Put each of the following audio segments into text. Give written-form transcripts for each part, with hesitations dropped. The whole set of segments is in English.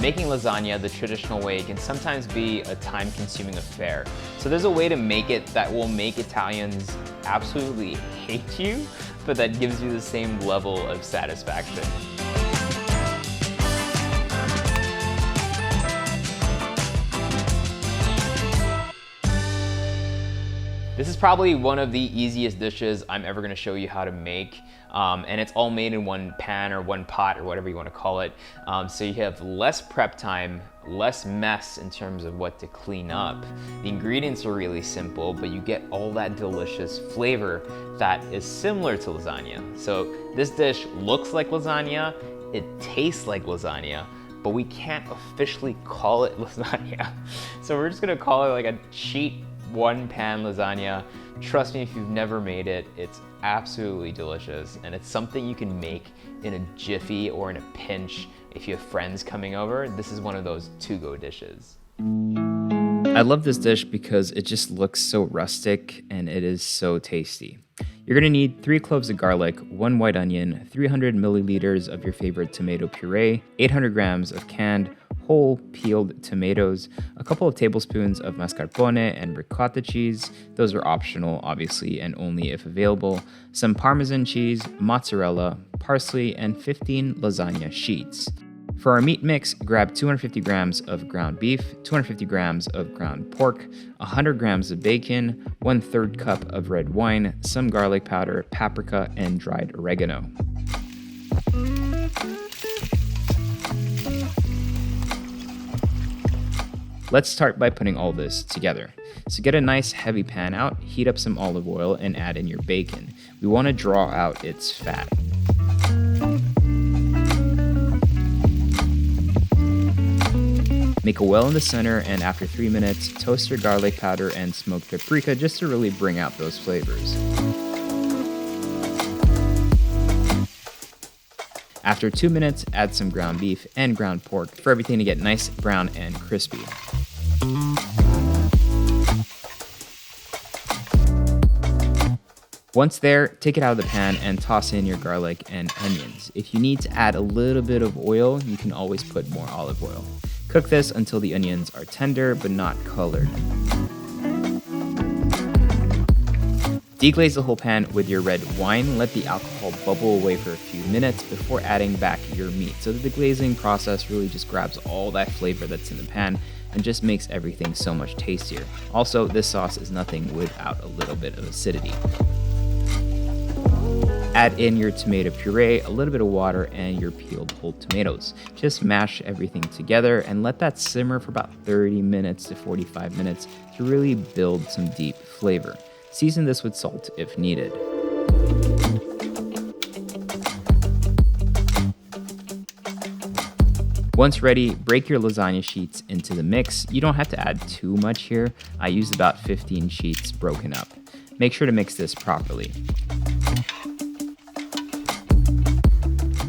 Making lasagna the traditional way can sometimes be a time-consuming affair. So there's a way to make it that will make Italians absolutely hate you, but that gives you the same level of satisfaction. This is probably one of the easiest dishes I'm ever gonna show you how to make. And it's all made in one pan or one pot or whatever you wanna call it. So you have less prep time, less mess in terms of what to clean up. The ingredients are really simple, but you get all that delicious flavor that is similar to lasagna. So this dish looks like lasagna, it tastes like lasagna, but we can't officially call it lasagna. So we're just gonna call it like a cheap one-pan lasagna. Trust me, if you've never made it, it's absolutely delicious, and it's something you can make in a jiffy or in a pinch if you have friends coming over. This is one of those to-go dishes. I love this dish because it just looks so rustic and it is so tasty. You're gonna need 3 cloves of garlic, 1 white onion, 300 milliliters of your favorite tomato puree, 800 grams of canned whole peeled tomatoes, a couple of tablespoons of mascarpone and ricotta cheese. Those are optional, obviously, and only if available. Some Parmesan cheese, mozzarella, parsley, and 15 lasagna sheets. For our meat mix, grab 250 grams of ground beef, 250 grams of ground pork, 100 grams of bacon, 1/3 cup of red wine, some garlic powder, paprika, and dried oregano. Let's start by putting all this together. So get a nice heavy pan out, heat up some olive oil, and add in your bacon. We want to draw out its fat. Make a well in the center, and after 3 minutes, toast your garlic powder and smoked paprika just to really bring out those flavors. After 2 minutes, add some ground beef and ground pork for everything to get nice brown and crispy. Once there, take it out of the pan and toss in your garlic and onions. If you need to add a little bit of oil, you can always put more olive oil. Cook this until the onions are tender but not colored. Deglaze the whole pan with your red wine. Let the alcohol bubble away for a few minutes before adding back your meat, so that the glazing process really just grabs all that flavor that's in the pan and just makes everything so much tastier. Also, this sauce is nothing without a little bit of acidity. Add in your tomato puree, a little bit of water, and your peeled whole tomatoes. Just mash everything together and let that simmer for about 30 minutes to 45 minutes to really build some deep flavor. Season this with salt if needed. Once ready, break your lasagna sheets into the mix. You don't have to add too much here. I used about 15 sheets broken up. Make sure to mix this properly.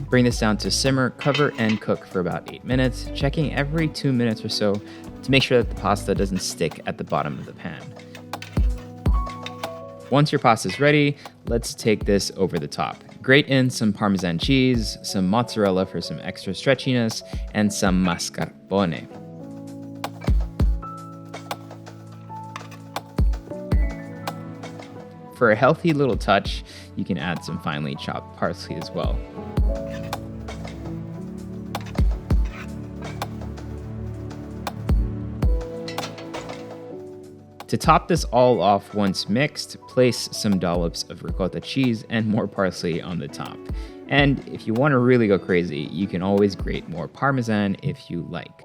Bring this down to simmer, cover, and cook for about 8 minutes, checking every 2 minutes or so to make sure that the pasta doesn't stick at the bottom of the pan. Once your pasta is ready, let's take this over the top. Grate in some Parmesan cheese, some mozzarella for some extra stretchiness, and some mascarpone. For a healthy little touch, you can add some finely chopped parsley as well. To top this all off once mixed, place some dollops of ricotta cheese and more parsley on the top. And if you want to really go crazy, you can always grate more Parmesan if you like.